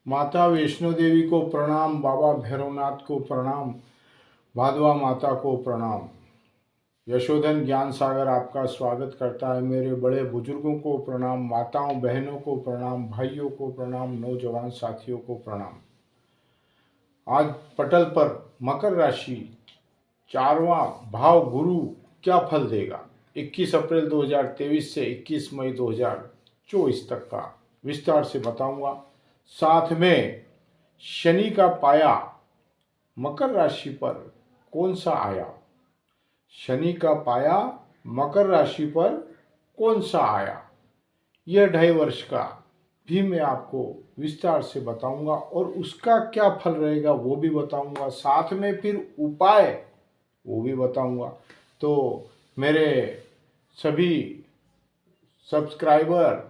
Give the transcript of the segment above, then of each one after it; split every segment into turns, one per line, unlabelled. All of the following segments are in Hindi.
माता वैष्णो देवी को प्रणाम, बाबा भैरवनाथ को प्रणाम, भादवा माता को प्रणाम। यशोधन ज्ञान सागर आपका स्वागत करता है। मेरे बड़े बुजुर्गों को प्रणाम, माताओं बहनों को प्रणाम, भाइयों को प्रणाम, नौजवान साथियों को प्रणाम। आज पटल पर मकर राशि 4वां भाव गुरु क्या फल देगा, 21 अप्रैल 2023 से 21 मई 2024 तक का विस्तार से बताऊंगा। साथ में शनि का पाया मकर राशि पर कौन सा आया, शनि का पाया मकर राशि पर कौन सा आया, यह 2.5 वर्ष का भी मैं आपको विस्तार से बताऊंगा और उसका क्या फल रहेगा वो भी बताऊंगा। साथ में फिर उपाय वो भी बताऊंगा। तो मेरे सभी सब्सक्राइबर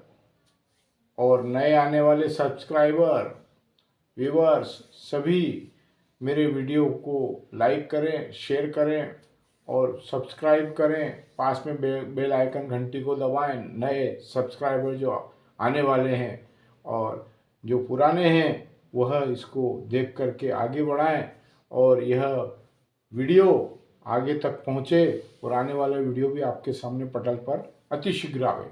और नए आने वाले सब्सक्राइबर व्यूअर्स सभी मेरे वीडियो को लाइक करें, शेयर करें और सब्सक्राइब करें। पास में बेल आइकन घंटी को दबाएं। नए सब्सक्राइबर जो आने वाले हैं और जो पुराने हैं वह इसको देख करके आगे बढ़ाएं और यह वीडियो आगे तक पहुँचे और आने वाले वीडियो भी आपके सामने पटल पर अतिशीघ्र आवे।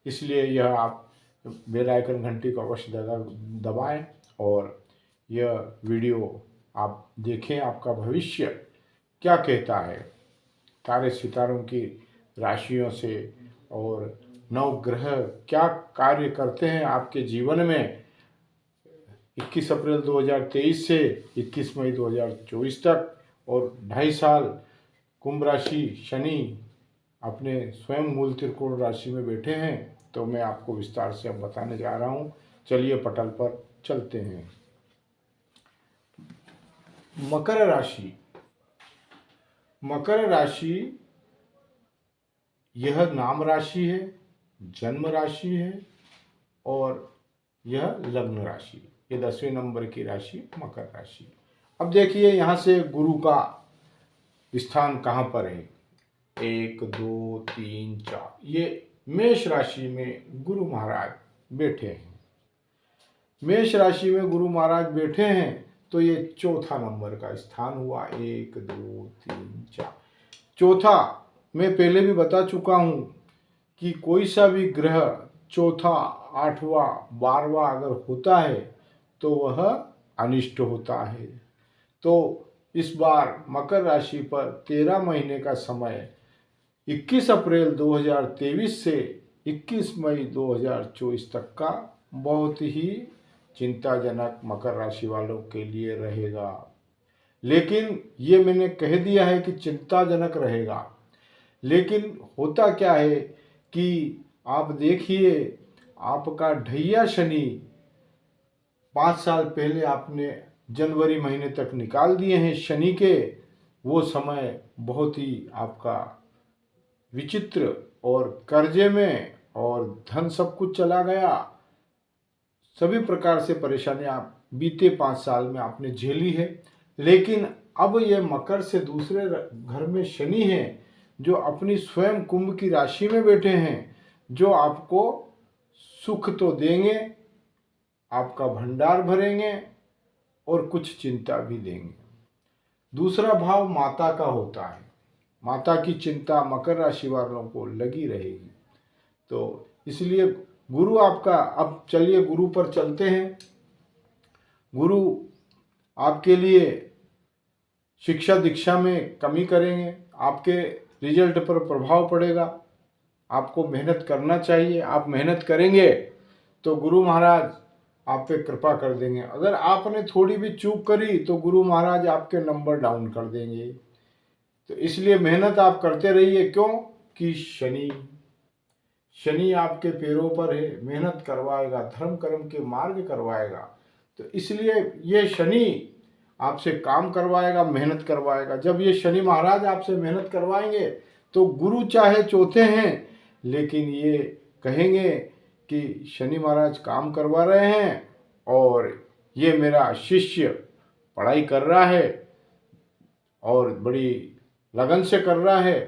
इसलिए यह आप बेल आइकन घंटी को अवश्य दबाएं और यह वीडियो आप देखें। आपका भविष्य क्या कहता है, तारे सितारों की राशियों से और नवग्रह क्या कार्य करते हैं आपके जीवन में 21 अप्रैल 2023 से 21 मई 2024 तक, और 2.5 साल कुंभ राशि शनि अपने स्वयं मूल त्रिकोण राशि में बैठे हैं। तो मैं आपको विस्तार से अब बताने जा रहा हूँ। चलिए पटल पर चलते हैं। मकर राशि, मकर राशि यह नाम राशि है, जन्म राशि है और यह लग्न राशि, ये 10वें नंबर की राशि मकर राशि। अब देखिए यहाँ से गुरु का स्थान कहाँ पर है, 1 2 3 4, ये मेष राशि में गुरु महाराज बैठे हैं। मेष राशि में गुरु महाराज बैठे हैं तो ये चौथा नंबर का स्थान हुआ, 1 2 3 4। चौथा मैं पहले भी बता चुका हूँ कि कोई सा भी ग्रह चौथा, 8वां, 12वां अगर होता है तो वह अनिष्ट होता है। तो इस बार मकर राशि पर 13 महीने का समय 21 अप्रैल 2023 से 21 मई 2024 तक का बहुत ही चिंताजनक मकर राशि वालों के लिए रहेगा। लेकिन ये मैंने कह दिया है कि चिंताजनक रहेगा, लेकिन होता क्या है कि आप देखिए आपका ढैया शनि 5 साल पहले आपने जनवरी महीने तक निकाल दिए हैं शनि के। वो समय बहुत ही आपका विचित्र और कर्जे में और धन सब कुछ चला गया। सभी प्रकार से परेशानियां बीते 5 साल में आपने झेली है। लेकिन अब ये मकर से दूसरे घर में शनि है जो अपनी स्वयं कुंभ की राशि में बैठे हैं, जो आपको सुख तो देंगे, आपका भंडार भरेंगे और कुछ चिंता भी देंगे। दूसरा भाव माता का होता है, माता की चिंता मकर राशि वालों को लगी रहेगी। तो इसलिए गुरु आपका, अब चलिए गुरु पर चलते हैं। गुरु आपके लिए शिक्षा दीक्षा में कमी करेंगे, आपके रिजल्ट पर प्रभाव पड़ेगा। आपको मेहनत करना चाहिए, आप मेहनत करेंगे तो गुरु महाराज आप पे कृपा कर देंगे। अगर आपने थोड़ी भी चूक करी तो गुरु महाराज आपके नंबर डाउन कर देंगे। तो इसलिए मेहनत आप करते रहिए। क्यों कि शनि आपके पैरों पर है, मेहनत करवाएगा, धर्म कर्म के मार्ग करवाएगा। तो इसलिए ये शनि आपसे काम करवाएगा, मेहनत करवाएगा। जब ये शनि महाराज आपसे मेहनत करवाएंगे तो गुरु चाहे चौथे हैं लेकिन ये कहेंगे कि शनि महाराज काम करवा रहे हैं और ये मेरा शिष्य पढ़ाई कर रहा है और बड़ी लगन से कर रहा है,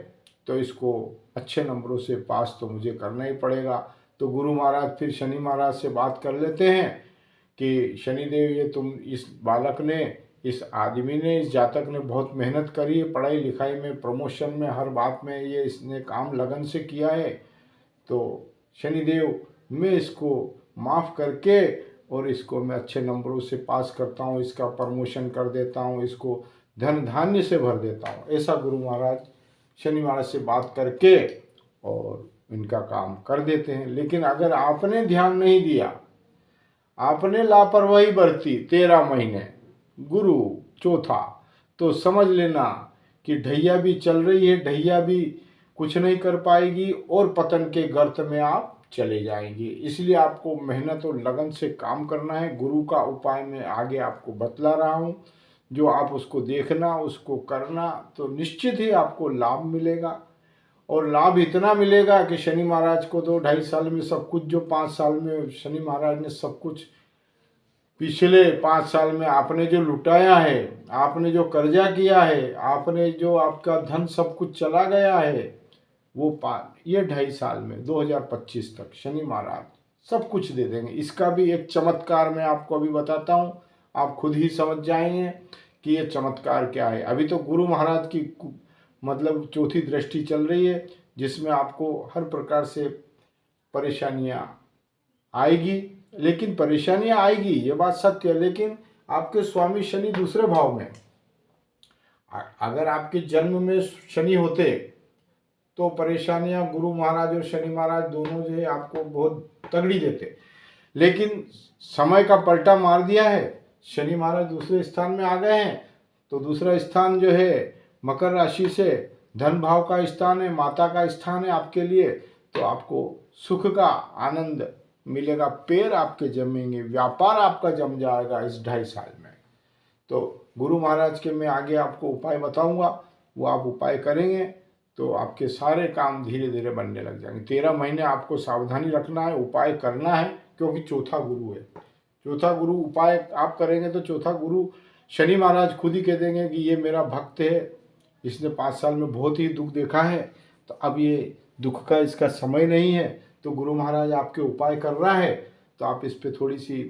तो इसको अच्छे नंबरों से पास तो मुझे करना ही पड़ेगा। तो गुरु महाराज फिर शनि महाराज से बात कर लेते हैं कि शनिदेव ये तुम इस बालक ने, इस आदमी ने, इस जातक ने बहुत मेहनत करी है, पढ़ाई लिखाई में, प्रमोशन में, हर बात में ये इसने काम लगन से किया है, तो शनिदेव मैं इसको माफ़ करके और इसको मैं अच्छे नंबरों से पास करता हूँ, इसका प्रमोशन कर देता हूँ, इसको धन धान्य से भर देता हूँ। ऐसा गुरु महाराज शनि महाराज से बात करके और इनका काम कर देते हैं। लेकिन अगर आपने ध्यान नहीं दिया, आपने लापरवाही बरती 13 महीने, गुरु चौथा, तो समझ लेना कि ढैया भी चल रही है, ढैया भी कुछ नहीं कर पाएगी और पतन के गर्त में आप चले जाएंगे। इसलिए आपको मेहनत और लगन से काम करना है। गुरु का उपाय मैं आगे आपको बतला रहा हूँ, जो आप उसको देखना, उसको करना, तो निश्चित ही आपको लाभ मिलेगा। और लाभ इतना मिलेगा कि शनि महाराज को तो 2.5 साल में सब कुछ, जो 5 साल में शनि महाराज ने सब कुछ पिछले 5 साल में आपने जो लुटाया है, आपने जो कर्जा किया है, आपने जो आपका धन सब कुछ चला गया है, वो ये 2.5 साल में 2025 तक शनि महाराज सब कुछ दे देंगे। इसका भी एक चमत्कार मैं आपको अभी बताता हूँ, आप खुद ही समझ जाएंगे कि ये चमत्कार क्या है। अभी तो गुरु महाराज की मतलब चौथी दृष्टि चल रही है, जिसमें आपको हर प्रकार से परेशानियाँ आएगी। लेकिन परेशानियाँ आएगी, ये बात सत्य है, लेकिन आपके स्वामी शनि दूसरे भाव में, अगर आपके जन्म में शनि होते तो परेशानियां गुरु महाराज और शनि महाराज दोनों जो है आपको बहुत तगड़ी देते। लेकिन समय का पलटा मार दिया है, शनि महाराज दूसरे स्थान में आ गए हैं। तो दूसरा स्थान जो है मकर राशि से धन भाव का स्थान है, माता का स्थान है आपके लिए, तो आपको सुख का आनंद मिलेगा, पैर आपके जमेंगे, व्यापार आपका जम जाएगा इस 2.5 साल में। तो गुरु महाराज के मैं आगे आपको उपाय बताऊंगा, वो आप उपाय करेंगे तो आपके सारे काम धीरे धीरे बनने लग जाएंगे। 13 महीने आपको सावधानी रखना है, उपाय करना है, क्योंकि चौथा गुरु है। चौथा गुरु उपाय आप करेंगे तो चौथा गुरु शनि महाराज खुद ही कह देंगे कि ये मेरा भक्त है, इसने 5 साल में बहुत ही दुख देखा है, तो अब ये दुख का इसका समय नहीं है, तो गुरु महाराज आपके उपाय कर रहा है, तो आप इस पर थोड़ी सी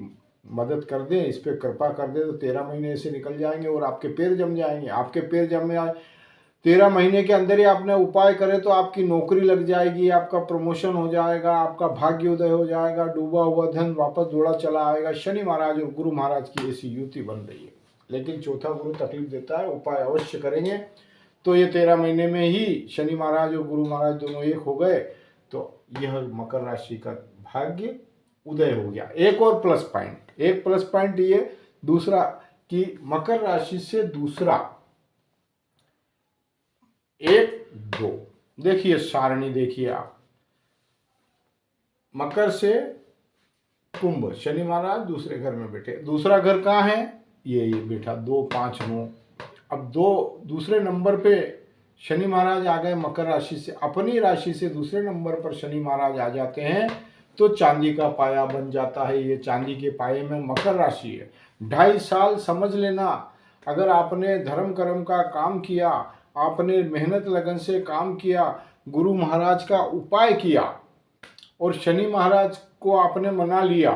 मदद कर दें, इस पर कृपा कर दें, तो 13 महीने ऐसे निकल जाएंगे और आपके पैर जम जाएंगे। आपके पैर जम आए 13 महीने के अंदर ही आपने उपाय करे तो आपकी नौकरी लग जाएगी, आपका प्रमोशन हो जाएगा, आपका भाग्य उदय हो जाएगा, डूबा हुआ धन वापस दौड़ा चला आएगा। शनि महाराज और गुरु महाराज की ऐसी युति बन रही है। लेकिन चौथा गुरु तकलीफ देता है, उपाय अवश्य करेंगे तो ये 13 महीने में ही शनि महाराज और गुरु महाराज दोनों एक हो गए, तो यह मकर राशि का भाग्य उदय हो गया। एक और प्लस पॉइंट ये दूसरा कि मकर राशि से दूसरा 1 2 देखिए सारणी, देखिए आप, मकर से कुंभ, शनि महाराज दूसरे घर में बैठे। दूसरा घर कहाँ है? ये बैठा 2 5 9। अब दूसरे नंबर पे शनि महाराज आ गए मकर राशि से, अपनी राशि से दूसरे नंबर पर शनि महाराज आ जाते हैं, तो चांदी का पाया बन जाता है। ये चांदी के पाये में मकर राशि है। 2.5 साल समझ लेना, अगर आपने धर्म कर्म का काम किया, आपने मेहनत लगन से काम किया, गुरु महाराज का उपाय किया और शनि महाराज को आपने मना लिया,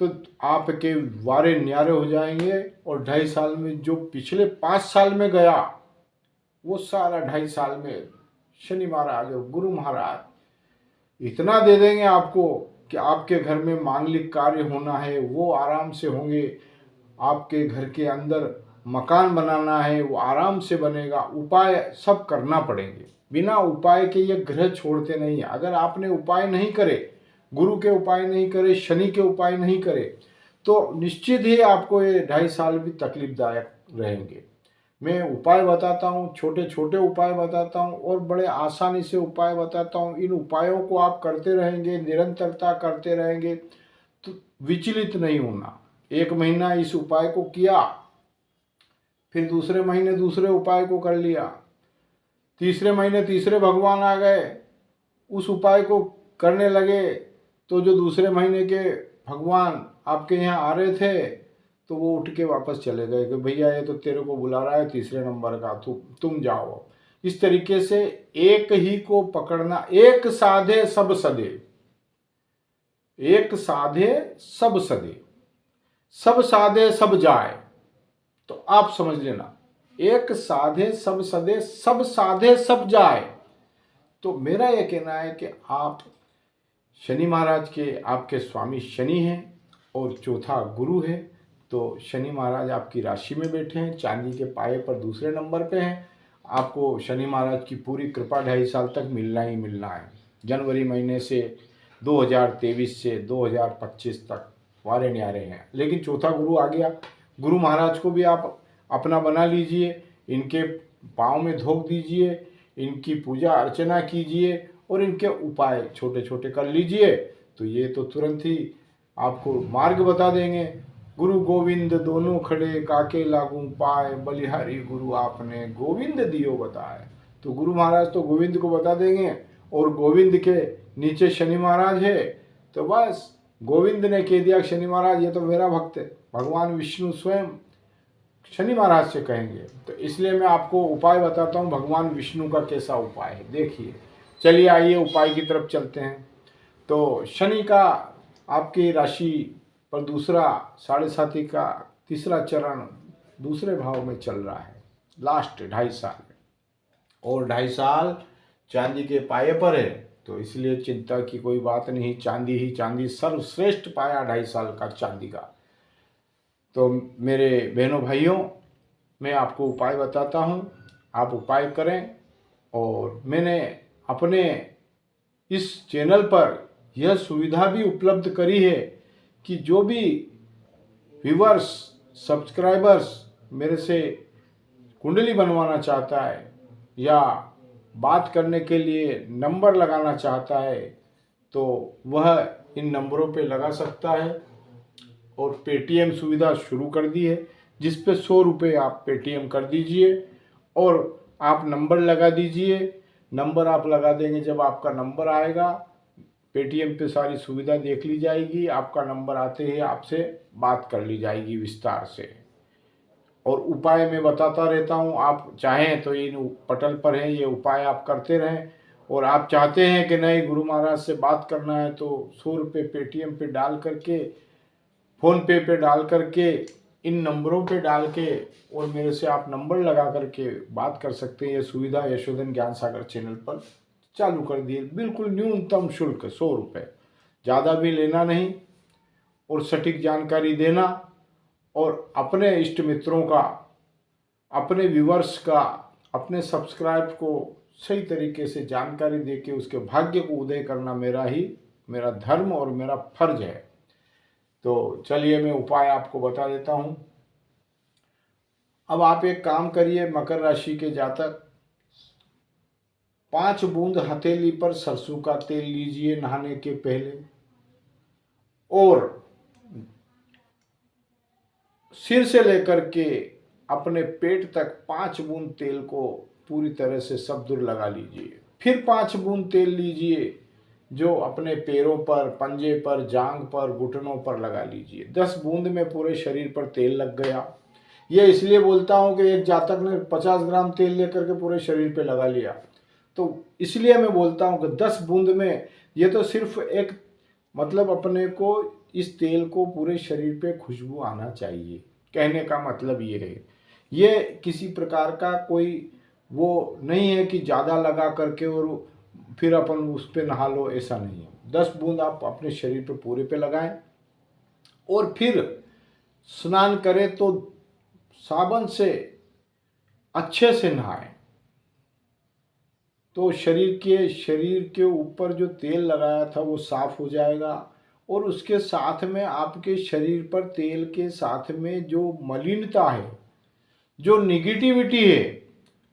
तो आपके वारे न्यारे हो जाएंगे। और 2.5 साल में जो पिछले 5 साल में गया, वो सारा 2.5 साल में शनि महाराज और गुरु महाराज इतना दे देंगे आपको कि आपके घर में मांगलिक कार्य होना है वो आराम से होंगे, आपके घर के अंदर मकान बनाना है वो आराम से बनेगा। उपाय सब करना पड़ेंगे, बिना उपाय के ये ग्रह छोड़ते नहीं है। अगर आपने उपाय नहीं करे, गुरु के उपाय नहीं करे, शनि के उपाय नहीं करे, तो निश्चित ही आपको ये 2.5 साल भी तकलीफदायक रहेंगे। मैं उपाय बताता हूँ, छोटे छोटे उपाय बताता हूँ और बड़े आसानी से उपाय बताता हूँ। इन उपायों को आप करते रहेंगे, निरंतरता करते रहेंगे, तो विचलित नहीं होना। 1 महीना इस उपाय को किया, फिर दूसरे महीने दूसरे उपाय को कर लिया, तीसरे महीने तीसरे भगवान आ गए, उस उपाय को करने लगे, तो जो दूसरे महीने के भगवान आपके यहाँ आ रहे थे तो वो उठ के वापस चले गए कि भैया ये तो तेरे को बुला रहा है तीसरे नंबर का, तुम जाओ। इस तरीके से एक ही को पकड़ना, एक साधे सब सदे, एक साधे सब सदे। सब साधे सब जाए। तो आप समझ लेना, एक साधे सब सदे, सब साधे सब जाए। तो मेरा यह कहना है कि आप शनि महाराज के, आपके स्वामी शनि हैं और चौथा गुरु है। तो शनि महाराज आपकी राशि में बैठे हैं, चांदी के पाए पर दूसरे नंबर पे हैं। आपको शनि महाराज की पूरी कृपा 2.5 साल तक मिलना ही मिलना है। जनवरी महीने से 2023 से 2025 तक वारे न्यारे हैं। लेकिन चौथा गुरु आ गया। गुरु महाराज को भी आप अपना बना लीजिए, इनके पाँव में धोख दीजिए, इनकी पूजा अर्चना कीजिए और इनके उपाय छोटे छोटे कर लीजिए। तो ये तो तुरंत ही आपको मार्ग बता देंगे। गुरु गोविंद दोनों खड़े, काके लागू पाए, बलिहारी गुरु आपने गोविंद दियो बताए। तो गुरु महाराज तो गोविंद को बता देंगे और गोविंद के नीचे शनि महाराज है। तो बस गोविंद ने कह दिया शनि महाराज ये तो मेरा भक्त है। भगवान विष्णु स्वयं शनि महाराज से कहेंगे। तो इसलिए मैं आपको उपाय बताता हूँ भगवान विष्णु का कैसा उपाय है। देखिए, चलिए आइए उपाय की तरफ चलते हैं। तो शनि का आपकी राशि पर दूसरा साढ़े साथी का तीसरा चरण दूसरे भाव में चल रहा है। लास्ट 2.5 साल और 2.5 साल चांदी के पाए पर है। तो इसलिए चिंता की कोई बात नहीं, चांदी ही चांदी, सर्वश्रेष्ठ पाया 2.5 साल का चांदी का। तो मेरे बहनों भाइयों, मैं आपको उपाय बताता हूँ, आप उपाय करें। और मैंने अपने इस चैनल पर यह सुविधा भी उपलब्ध करी है कि जो भी व्यूअर्स, सब्सक्राइबर्स मेरे से कुंडली बनवाना चाहता है या बात करने के लिए नंबर लगाना चाहता है तो वह इन नंबरों पे लगा सकता है। और पेटीएम सुविधा शुरू कर दी है, जिस पे 100 रुपये आप पेटीएम कर दीजिए और आप नंबर लगा दीजिए। नंबर आप लगा देंगे, जब आपका नंबर आएगा पेटीएम पे सारी सुविधा देख ली जाएगी। आपका नंबर आते ही आपसे बात कर ली जाएगी विस्तार से। और उपाय मैं बताता रहता हूँ, आप चाहें तो इन पटल पर है ये उपाय आप करते रहें। और आप चाहते हैं कि नहीं गुरु महाराज से बात करना है तो 100 रुपये पेटीएम पे डाल करके, फ़ोन पे डाल करके, इन नंबरों पे डाल के और मेरे से आप नंबर लगा करके बात कर सकते हैं। ये सुविधा यशोधन ज्ञान सागर चैनल पर चालू कर दिए। बिल्कुल न्यूनतम शुल्क 100 रुपये, ज़्यादा भी लेना नहीं और सटीक जानकारी देना और अपने इष्ट मित्रों का, अपने व्यूवर्स का, अपने सब्सक्राइब को सही तरीके से जानकारी देके उसके भाग्य को उदय करना मेरा धर्म और मेरा फर्ज है। तो चलिए मैं उपाय आपको बता देता हूँ। अब आप एक काम करिए, मकर राशि के जातक 5 बूंद हथेली पर सरसों का तेल लीजिए नहाने के पहले और सिर से लेकर के अपने पेट तक 5 बूंद तेल को पूरी तरह से सब दूर लगा लीजिए। फिर 5 बूंद तेल लीजिए जो अपने पैरों पर, पंजे पर, जांग पर, घुटनों पर लगा लीजिए। 10 बूंद में पूरे शरीर पर तेल लग गया। ये इसलिए बोलता हूँ कि एक जातक ने 50 ग्राम तेल लेकर के पूरे शरीर पे लगा लिया, तो इसलिए मैं बोलता हूँ कि 10 बूंद में, ये तो सिर्फ एक मतलब अपने को इस तेल को पूरे शरीर पे खुशबू आना चाहिए। कहने का मतलब ये है, ये किसी प्रकार का कोई वो नहीं है कि ज़्यादा लगा करके और फिर अपन उस पर नहा लो, ऐसा नहीं है। 10 बूंद आप अपने शरीर पे पूरे पे लगाएं और फिर स्नान करें तो साबुन से अच्छे से नहाएं। तो शरीर के ऊपर जो तेल लगाया था वो साफ हो जाएगा और उसके साथ में आपके शरीर पर तेल के साथ में जो मलिनता है, जो निगेटिविटी है,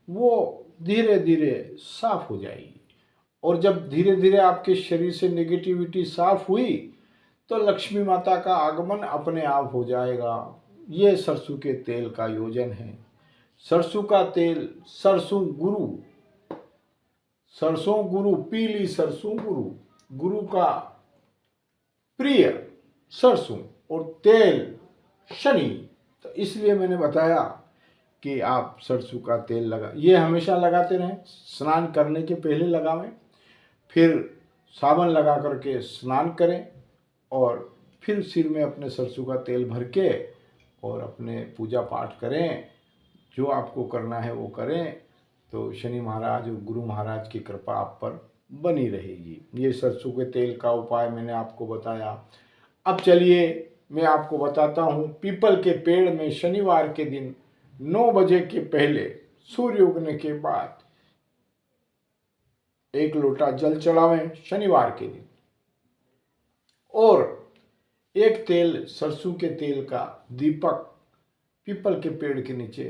वो धीरे धीरे साफ हो जाएगी। और जब धीरे धीरे आपके शरीर से नेगेटिविटी साफ हुई तो लक्ष्मी माता का आगमन अपने आप हो जाएगा। ये सरसों के तेल का योजन है। सरसों का तेल, सरसों गुरु, पीली सरसों गुरु का प्रिय सरसों और तेल शनि। तो इसलिए मैंने बताया कि आप सरसों का तेल ये हमेशा लगाते रहें। स्नान करने के पहले लगावें, फिर साबुन लगा करके स्नान करें और फिर सिर में अपने सरसों का तेल भर के और अपने पूजा पाठ करें, जो आपको करना है वो करें, तो शनि महाराज और गुरु महाराज की कृपा आप पर बनी रहेगी। ये सरसों के तेल का उपाय मैंने आपको बताया। अब चलिए मैं आपको बताता हूँ, पीपल के पेड़ में शनिवार के दिन 9 बजे के पहले सूर्य उगने के बाद 1 लोटा जल चढ़ावें शनिवार के दिन, और एक तेल सरसों के तेल का दीपक पीपल के पेड़ के नीचे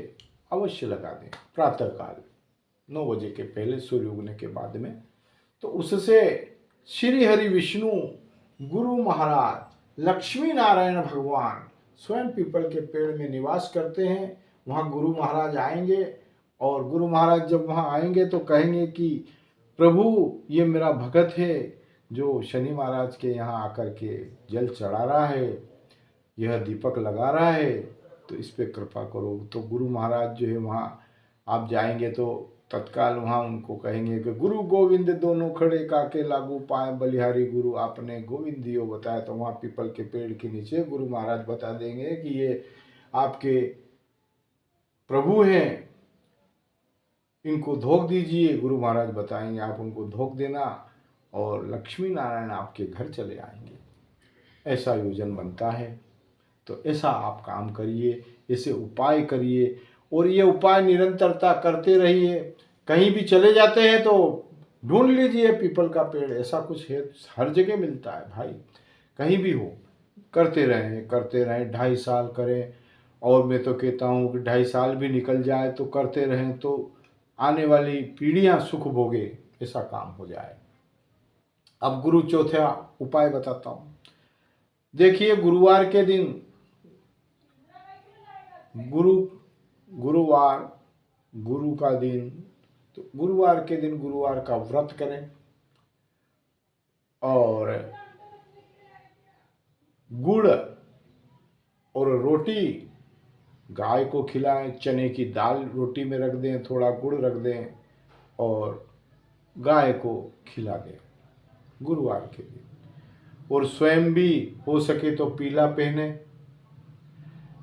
अवश्य लगा दें प्रातःकाल 9 बजे के पहले सूर्य उगने के बाद में। तो उससे श्री हरि विष्णु, गुरु महाराज, लक्ष्मी नारायण भगवान स्वयं पीपल के पेड़ में निवास करते हैं। वहाँ गुरु महाराज आएंगे, और गुरु महाराज जब वहाँ आएंगे तो कहेंगे कि प्रभु ये मेरा भगत है जो शनि महाराज के यहाँ आकर के जल चढ़ा रहा है, यह दीपक लगा रहा है, तो इस पे कृपा करो। तो गुरु महाराज जो है वहाँ आप जाएंगे तो तत्काल वहाँ उनको कहेंगे कि गुरु गोविंद दोनों खड़े काके लागू पाए बलिहारी गुरु आपने गोविंद दियो बताया। तो वहाँ पीपल के पेड़ के नीचे गुरु महाराज बता देंगे कि ये आपके प्रभु हैं, इनको धोख दीजिए। गुरु महाराज बताएंगे, आप उनको धोख देना और लक्ष्मी नारायण आपके घर चले आएंगे। ऐसा योजन बनता है। तो ऐसा आप काम करिए, ऐसे उपाय करिए, और ये उपाय निरंतरता करते रहिए। कहीं भी चले जाते हैं तो ढूंढ लीजिए पीपल का पेड़, ऐसा कुछ है, हर जगह मिलता है भाई, कहीं भी हो। करते रहें 2.5 साल करें, और मैं तो कहता हूँ कि 2.5 साल भी निकल जाए तो करते रहें, तो आने वाली पीढ़ियाँ सुख भोगे, ऐसा काम हो जाए। अब गुरु चौथा उपाय बताता हूँ। देखिए, गुरुवार के दिन गुरुवार गुरु का दिन, तो गुरुवार के दिन गुरुवार का व्रत करें, और गुड़ और रोटी गाय को खिलाएं। चने की दाल रोटी में रख दें, थोड़ा गुड़ रख दें और गाय को खिला दें गुरुवार के दिन। और स्वयं भी हो सके तो पीला पहने,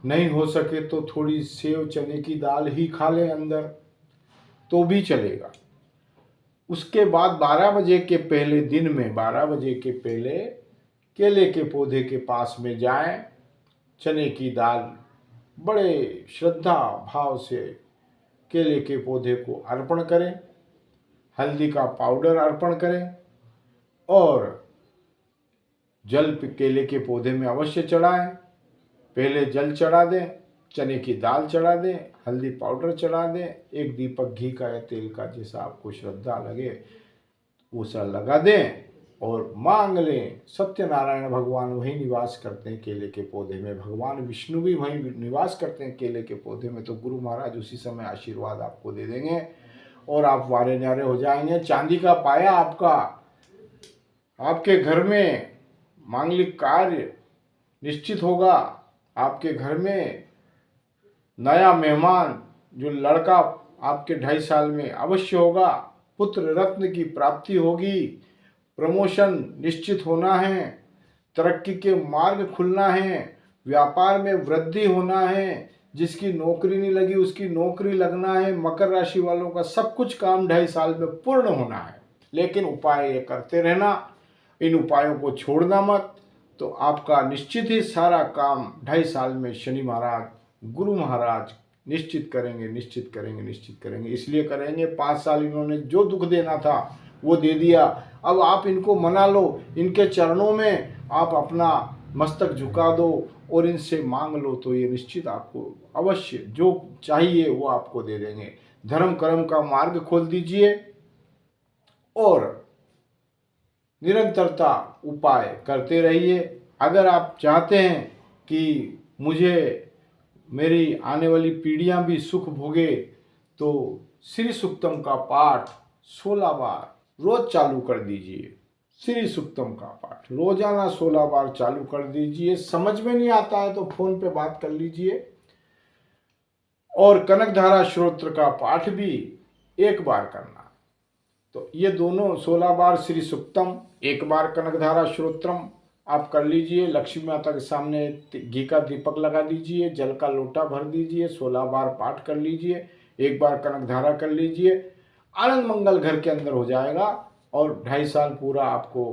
नहीं हो सके तो थोड़ी सेव चने की दाल ही खा लें अंदर, तो भी चलेगा। उसके बाद 12 बजे के पहले, दिन में 12 बजे के पहले केले के पौधे के पास में जाएं, चने की दाल बड़े श्रद्धा भाव से केले के पौधे को अर्पण करें, हल्दी का पाउडर अर्पण करें, और जल केले के पौधे में अवश्य चढ़ाएं। पहले जल चढ़ा दें, चने की दाल चढ़ा दें, हल्दी पाउडर चढ़ा दें, एक दीपक घी का या तेल का जैसा आपको श्रद्धा लगे वो सा लगा दें, और मांग लें। सत्यनारायण भगवान वहीं निवास करते हैं केले के पौधे में, भगवान विष्णु भी वहीं निवास करते हैं केले के पौधे में। तो गुरु महाराज उसी समय आशीर्वाद आपको दे देंगे और आप वारे न्यारे हो जाएंगे। चांदी का पाया आपका आपके घर में मांगलिक कार्य निश्चित होगा। आपके घर में नया मेहमान जो लड़का आपके 2.5 साल में अवश्य होगा, पुत्र रत्न की प्राप्ति होगी, प्रमोशन निश्चित होना है, तरक्की के मार्ग खुलना है, व्यापार में वृद्धि होना है, जिसकी नौकरी नहीं लगी उसकी नौकरी लगना है। मकर राशि वालों का सब कुछ काम 2.5 साल में पूर्ण होना है। लेकिन उपाय ये करते रहना, इन उपायों को छोड़ना मत, तो आपका निश्चित ही सारा काम 2.5 साल में शनि महाराज, गुरु महाराज निश्चित करेंगे, निश्चित करेंगे, निश्चित करेंगे। इसलिए करेंगे 5 साल इन्होंने जो दुख देना था वो दे दिया, अब आप इनको मना लो, इनके चरणों में आप अपना मस्तक झुका दो और इनसे मांग लो, तो ये निश्चित आपको अवश्य जो चाहिए वो आपको दे देंगे। धर्म कर्म का मार्ग खोल दीजिए और निरंतरता उपाय करते रहिए। अगर आप चाहते हैं कि मुझे मेरी आने वाली पीढ़ियां भी सुख भोगे, तो श्री सूक्तम का पाठ 16 बार रोज चालू कर दीजिए। श्री सूक्तम का पाठ रोजाना 16 बार चालू कर दीजिए। समझ में नहीं आता है तो फोन पे बात कर लीजिए। और कनकधारा श्रोत्र का पाठ भी 1 बार करना। तो ये दोनों 16 बार श्री सूक्तम, 1 बार कनकधारा श्रोत्रम, आप कर लीजिए। लक्ष्मी माता के सामने घी का दीपक लगा दीजिए, जल का लोटा भर दीजिए, 16 बार पाठ कर लीजिए, 1 बार कनक धारा कर लीजिए। आनंद मंगल घर के अंदर हो जाएगा और 2.5 साल पूरा आपको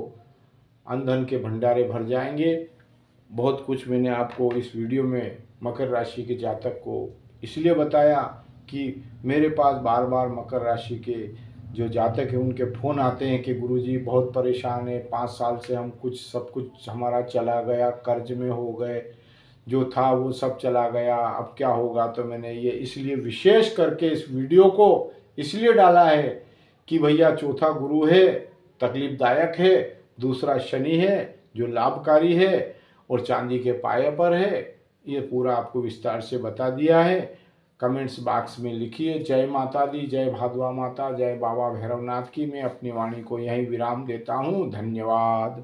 अन्न धन के भंडारे भर जाएंगे। बहुत कुछ मैंने आपको इस वीडियो में मकर राशि के जातक को इसलिए बताया कि मेरे पास बार बार मकर राशि के जो जातक हैं उनके फ़ोन आते हैं कि गुरुजी बहुत परेशान है, 5 साल से हम सब कुछ हमारा चला गया, कर्ज में हो गए, जो था वो सब चला गया, अब क्या होगा। तो मैंने ये इसलिए विशेष करके इस वीडियो को इसलिए डाला है कि भैया चौथा गुरु है, तकलीफदायक है, दूसरा शनि है जो लाभकारी है और चांदी के पाये पर है। ये पूरा आपको विस्तार से बता दिया है। कमेंट्स बॉक्स में लिखिए। जय माता दी, जय भादवा माता, जय बाबा भैरवनाथ की। मैं अपनी वाणी को यहीं विराम देता हूँ। धन्यवाद।